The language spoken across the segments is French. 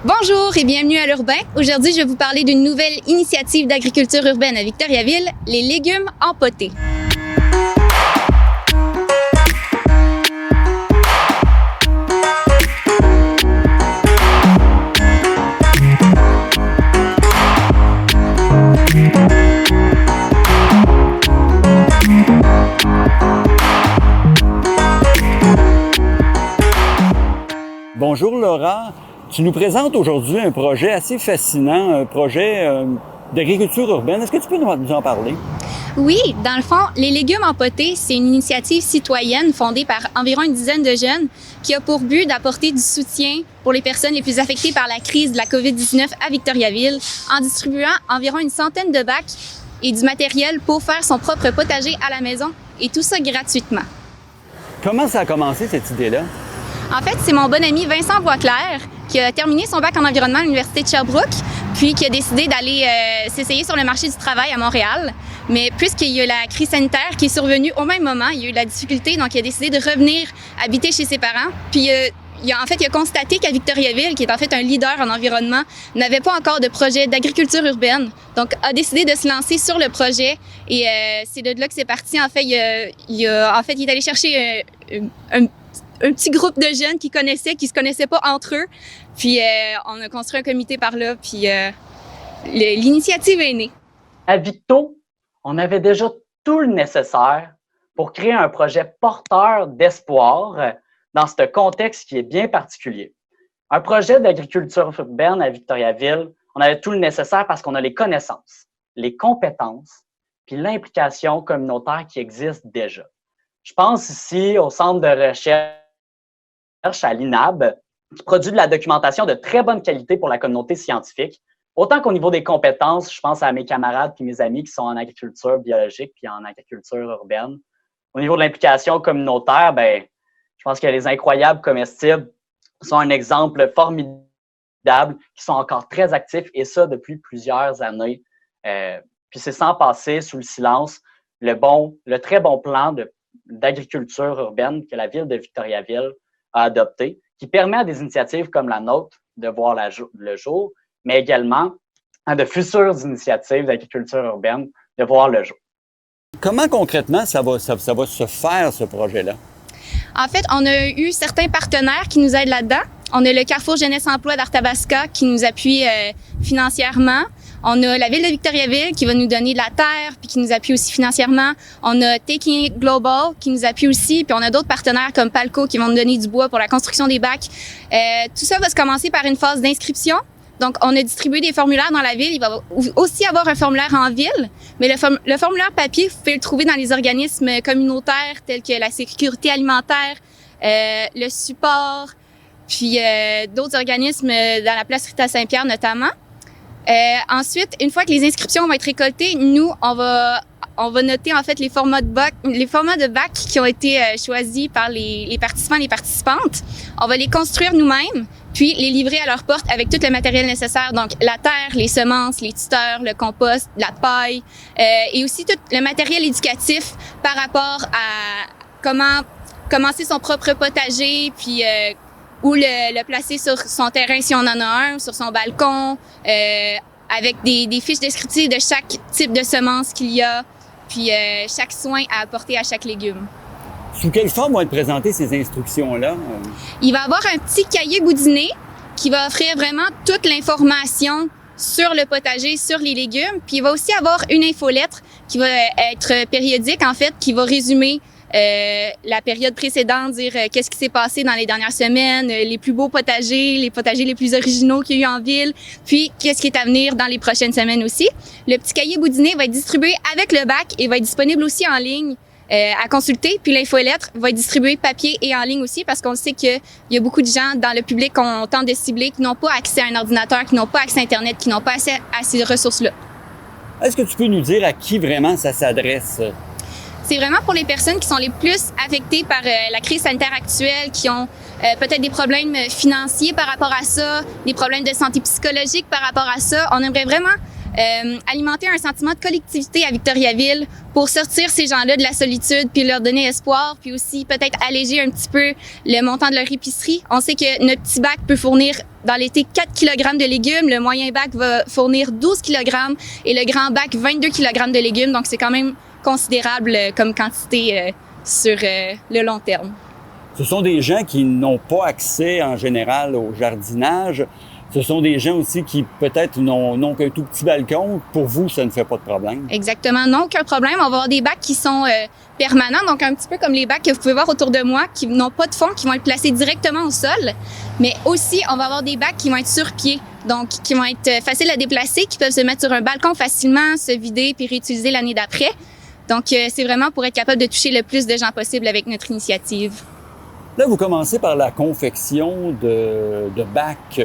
Bonjour et bienvenue à l'Urbain. Aujourd'hui, je vais vous parler d'une nouvelle initiative d'agriculture urbaine à Victoriaville, les légumes en potée. Bonjour Laura, tu nous présentes aujourd'hui un projet assez fascinant, un projet d'agriculture urbaine. Est-ce que tu peux nous en parler? Oui, dans le fond, les légumes en potée, c'est une initiative citoyenne fondée par environ une dizaine de jeunes qui a pour but d'apporter du soutien pour les personnes les plus affectées par la crise de la COVID-19 à Victoriaville en distribuant environ une centaine de bacs et du matériel pour faire son propre potager à la maison et tout ça gratuitement. Comment ça a commencé cette idée-là? En fait, c'est mon bon ami Vincent Boisclair qui a terminé son bac en environnement à l'Université de Sherbrooke, puis qui a décidé d'aller s'essayer sur le marché du travail à Montréal. Mais puisqu'il y a eu la crise sanitaire qui est survenue au même moment, il y a eu de la difficulté, donc il a décidé de revenir habiter chez ses parents. Puis il a constaté qu'à Victoriaville, qui est en fait un leader en environnement, n'avait pas encore de projet d'agriculture urbaine. Donc, a décidé de se lancer sur le projet et c'est de là que c'est parti. En fait, il est allé chercher un petit groupe de jeunes qui se connaissaient pas entre eux. Puis on a construit un comité par là, puis l'initiative est née. À Victo, on avait déjà tout le nécessaire pour créer un projet porteur d'espoir dans ce contexte qui est bien particulier. Un projet d'agriculture urbaine à Victoriaville, on avait tout le nécessaire parce qu'on a les connaissances, les compétences, puis l'implication communautaire qui existe déjà. Je pense ici au centre de recherche à l'INAB, qui produit de la documentation de très bonne qualité pour la communauté scientifique. Autant qu'au niveau des compétences, je pense à mes camarades et mes amis qui sont en agriculture biologique puis en agriculture urbaine. Au niveau de l'implication communautaire, je pense que les incroyables comestibles sont un exemple formidable, qui sont encore très actifs et ça depuis plusieurs années. Puis c'est sans passer sous le silence le très bon plan d'agriculture urbaine que la ville de Victoriaville a adopté, qui permet à des initiatives comme la nôtre de voir le jour, mais également à de futures initiatives d'agriculture urbaine de voir le jour. Comment concrètement ça va se faire, ce projet-là? En fait, on a eu certains partenaires qui nous aident là-dedans. On a le Carrefour Jeunesse Emploi d'Arthabasca qui nous appuie financièrement. On a la ville de Victoriaville qui va nous donner de la terre puis qui nous appuie aussi financièrement. On a Taking It Global qui nous appuie aussi. Puis on a d'autres partenaires comme Palco qui vont nous donner du bois pour la construction des bacs. Tout ça va se commencer par une phase d'inscription. Donc, on a distribué des formulaires dans la ville. Il va aussi avoir un formulaire en ville. Mais le formulaire papier, vous pouvez le trouver dans les organismes communautaires tels que la sécurité alimentaire, le support, puis d'autres organismes dans la place Rita Saint-Pierre notamment. Ensuite, une fois que les inscriptions vont être récoltées, nous, on va noter en fait les formats de bac qui ont été choisis par les participants et les participantes. On va les construire nous-mêmes, puis les livrer à leur porte avec tout le matériel nécessaire, donc la terre, les semences, les tuteurs, le compost, la paille, et aussi tout le matériel éducatif par rapport à comment commencer son propre potager, puis où le placer sur son terrain si on en a un, sur son balcon, avec des fiches descriptives de chaque type de semence qu'il y a, puis chaque soin à apporter à chaque légume. Sous quelle forme vont être présentées ces instructions-là? Il va y avoir un petit cahier boudiné qui va offrir vraiment toute l'information sur le potager, sur les légumes. Puis il va aussi avoir une infolettre qui va être périodique, en fait, qui va résumer la période précédente, dire qu'est-ce qui s'est passé dans les dernières semaines, les plus beaux potagers, les potagers les plus originaux qu'il y a eu en ville, puis qu'est-ce qui est à venir dans les prochaines semaines aussi. Le petit cahier boudiné va être distribué avec le bac et va être disponible aussi en ligne à consulter. Puis l'infolettre va être distribuée papier et en ligne aussi parce qu'on sait qu'il y a beaucoup de gens dans le public qu'on tente de cibler qui n'ont pas accès à un ordinateur, qui n'ont pas accès à Internet, qui n'ont pas accès à ces ressources-là. Est-ce que tu peux nous dire à qui vraiment ça s'adresse? C'est vraiment pour les personnes qui sont les plus affectées par la crise sanitaire actuelle, qui ont peut-être des problèmes financiers par rapport à ça, des problèmes de santé psychologique par rapport à ça. On aimerait vraiment Alimenter un sentiment de collectivité à Victoriaville pour sortir ces gens-là de la solitude puis leur donner espoir, puis aussi peut-être alléger un petit peu le montant de leur épicerie. On sait que notre petit bac peut fournir dans l'été 4 kg de légumes, le moyen bac va fournir 12 kg et le grand bac 22 kg de légumes, donc c'est quand même considérable comme quantité sur le long terme. Ce sont des gens qui n'ont pas accès en général au jardinage. Ce sont des gens aussi qui peut-être n'ont qu'un tout petit balcon. Pour vous, ça ne fait pas de problème. Exactement, non, aucun problème. On va avoir des bacs qui sont permanents, donc un petit peu comme les bacs que vous pouvez voir autour de moi, qui n'ont pas de fond, qui vont être placés directement au sol. Mais aussi, on va avoir des bacs qui vont être sur pied, donc qui vont être faciles à déplacer, qui peuvent se mettre sur un balcon facilement, se vider puis réutiliser l'année d'après. Donc, c'est vraiment pour être capable de toucher le plus de gens possible avec notre initiative. Là, vous commencez par la confection de bacs.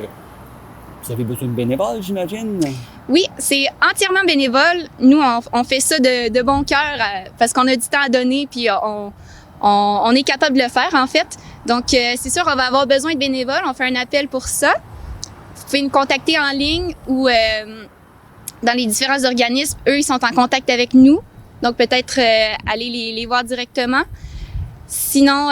Vous avez besoin de bénévoles, j'imagine? Oui, c'est entièrement bénévole. Nous, on fait ça de bon cœur parce qu'on a du temps à donner puis on est capable de le faire, en fait. Donc, c'est sûr, on va avoir besoin de bénévoles. On fait un appel pour ça. Vous pouvez nous contacter en ligne ou dans les différents organismes. Eux, ils sont en contact avec nous. Donc, peut-être aller les voir directement. Sinon,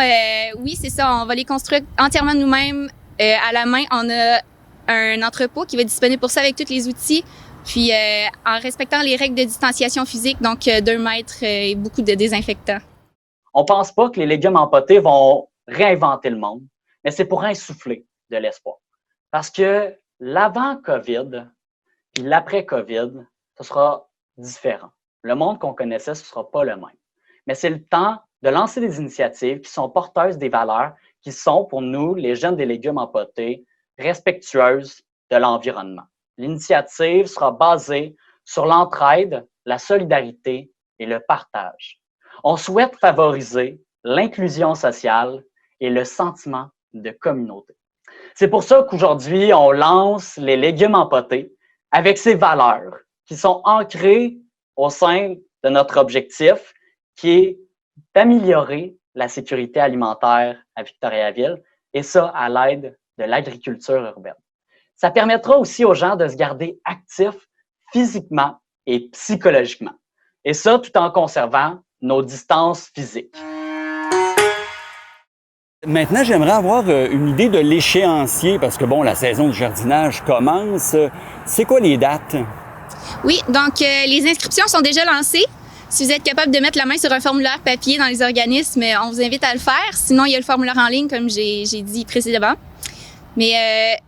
oui, c'est ça. On va les construire entièrement nous-mêmes à la main. On a un entrepôt qui va être disponible pour ça avec tous les outils, puis en respectant les règles de distanciation physique, donc 2 mètres et beaucoup de désinfectants. On pense pas que les légumes empotés vont réinventer le monde, mais c'est pour insuffler de l'espoir. Parce que l'avant-COVID puis l'après-COVID, ce sera différent. Le monde qu'on connaissait, ce sera pas le même. Mais c'est le temps de lancer des initiatives qui sont porteuses des valeurs qui sont, pour nous, les jeunes des légumes empotés, respectueuses de l'environnement. L'initiative sera basée sur l'entraide, la solidarité et le partage. On souhaite favoriser l'inclusion sociale et le sentiment de communauté. C'est pour ça qu'aujourd'hui, on lance les légumes empotés avec ces valeurs qui sont ancrées au sein de notre objectif qui est d'améliorer la sécurité alimentaire à Victoriaville et ça à l'aide de l'agriculture urbaine. Ça permettra aussi aux gens de se garder actifs physiquement et psychologiquement. Et ça, tout en conservant nos distances physiques. Maintenant, j'aimerais avoir une idée de l'échéancier parce que, bon, la saison du jardinage commence. C'est quoi les dates? Oui, donc les inscriptions sont déjà lancées. Si vous êtes capable de mettre la main sur un formulaire papier dans les organismes, on vous invite à le faire. Sinon, il y a le formulaire en ligne, comme j'ai dit précédemment. Mais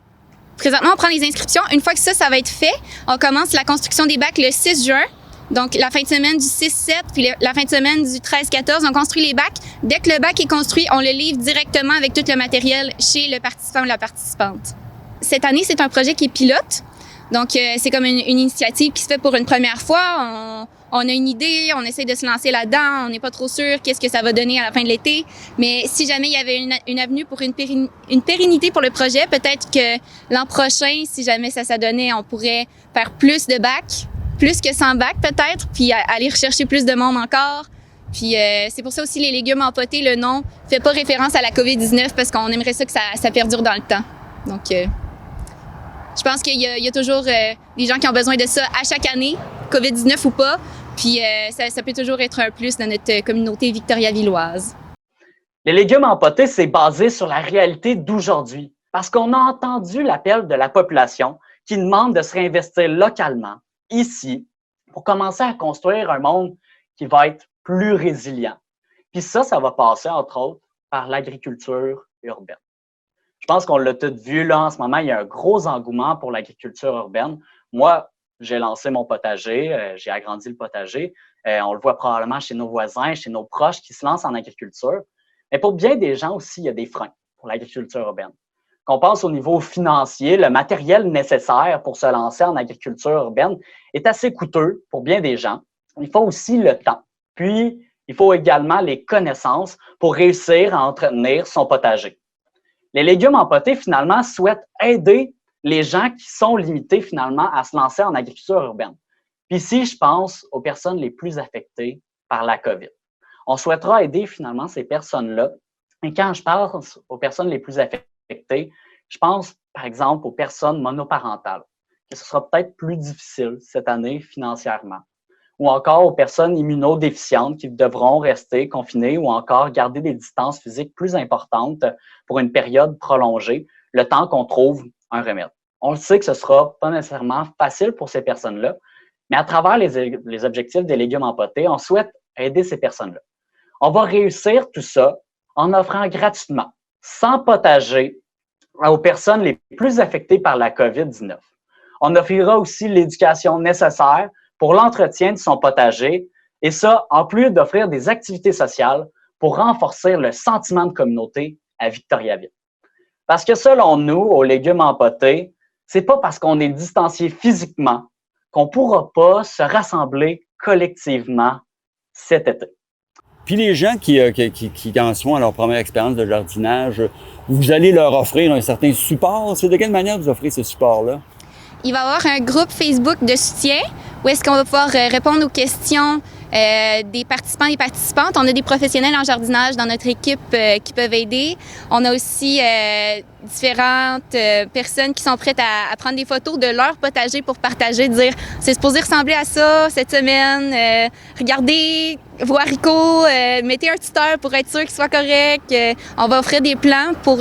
présentement, on prend les inscriptions. Une fois que ça va être fait, on commence la construction des bacs le 6 juin. Donc, la fin de semaine du 6-7, puis la fin de semaine du 13-14, on construit les bacs. Dès que le bac est construit, on le livre directement avec tout le matériel chez le participant ou la participante. Cette année, c'est un projet qui est pilote. Donc, c'est comme une initiative qui se fait pour une première fois. On a une idée, on essaie de se lancer là-dedans, on n'est pas trop sûr qu'est-ce que ça va donner à la fin de l'été. Mais si jamais il y avait une avenue pour une pérennité pour le projet, peut-être que l'an prochain, si jamais ça s'adonnait, on pourrait faire plus de bacs, plus que 100 bacs peut-être, puis aller rechercher plus de monde encore. Puis c'est pour ça aussi les légumes empotés, le nom fait pas référence à la COVID-19 parce qu'on aimerait ça que ça perdure dans le temps. Donc, je pense qu'il y a toujours des gens qui ont besoin de ça à chaque année, COVID-19 ou pas. Puis ça peut toujours être un plus dans notre communauté victoriavilloise. Les légumes empotés, c'est basé sur la réalité d'aujourd'hui. Parce qu'on a entendu l'appel de la population qui demande de se réinvestir localement, ici, pour commencer à construire un monde qui va être plus résilient. Puis ça va passer, entre autres, par l'agriculture urbaine. Je pense qu'on l'a tout vu, là, en ce moment, il y a un gros engouement pour l'agriculture urbaine. Moi, j'ai lancé mon potager, j'ai agrandi le potager. On le voit probablement chez nos voisins, chez nos proches qui se lancent en agriculture. Mais pour bien des gens aussi, il y a des freins pour l'agriculture urbaine. Qu'on pense au niveau financier, le matériel nécessaire pour se lancer en agriculture urbaine est assez coûteux pour bien des gens. Il faut aussi le temps. Puis, il faut également les connaissances pour réussir à entretenir son potager. Les légumes empotés, finalement, souhaitent aider les gens qui sont limités, finalement, à se lancer en agriculture urbaine. Puis ici, je pense aux personnes les plus affectées par la COVID. On souhaitera aider, finalement, ces personnes-là. Et quand je pense aux personnes les plus affectées, je pense, par exemple, aux personnes monoparentales que ce sera peut-être plus difficile cette année financièrement. Ou encore aux personnes immunodéficientes qui devront rester confinées ou encore garder des distances physiques plus importantes pour une période prolongée, le temps qu'on trouve un remède. On le sait que ce ne sera pas nécessairement facile pour ces personnes-là, mais à travers les objectifs des légumes empotés, on souhaite aider ces personnes-là. On va réussir tout ça en offrant gratuitement, sans potager, aux personnes les plus affectées par la COVID-19. On offrira aussi l'éducation nécessaire pour l'entretien de son potager, et ça, en plus d'offrir des activités sociales pour renforcer le sentiment de communauté à Victoriaville. Parce que selon nous, aux légumes empotés, c'est pas parce qu'on est distancié physiquement qu'on pourra pas se rassembler collectivement cet été. Puis les gens qui en sont à leur première expérience de jardinage, vous allez leur offrir un certain support. C'est de quelle manière vous offrez ce support-là? Il va y avoir un groupe Facebook de soutien où est-ce qu'on va pouvoir répondre aux questions des participants et participantes. On a des professionnels en jardinage dans notre équipe qui peuvent aider. On a aussi différentes personnes qui sont prêtes à prendre des photos de leur potager pour partager, dire c'est supposé ressembler à ça cette semaine. Regardez vos haricots, mettez un tuteur pour être sûr qu'ils soient corrects. On va offrir des plans pour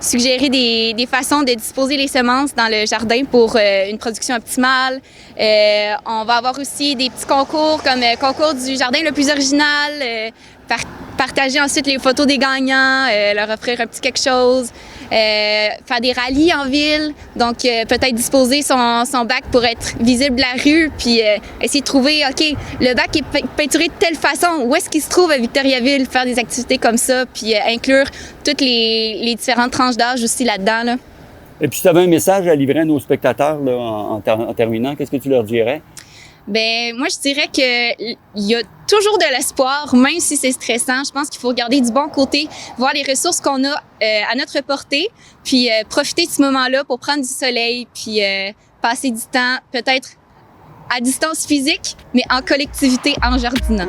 suggérer des façons de disposer les semences dans le jardin pour une production optimale. On va avoir aussi des petits concours comme concours du jardin le plus original, partager ensuite les photos des gagnants, leur offrir un petit quelque chose, faire des rallyes en ville, donc peut-être disposer son bac pour être visible de la rue, puis essayer de trouver, OK, le bac est peinturé de telle façon, où est-ce qu'il se trouve à Victoriaville, faire des activités comme ça, puis inclure toutes les différentes tranches d'âge aussi là-dedans. Là. Et puis, si tu avais un message à livrer à nos spectateurs là, en terminant, qu'est-ce que tu leur dirais? Ben moi, je dirais qu'il y a toujours de l'espoir, même si c'est stressant. Je pense qu'il faut regarder du bon côté, voir les ressources qu'on a à notre portée, puis profiter de ce moment-là pour prendre du soleil, puis passer du temps peut-être à distance physique, mais en collectivité, en jardinant.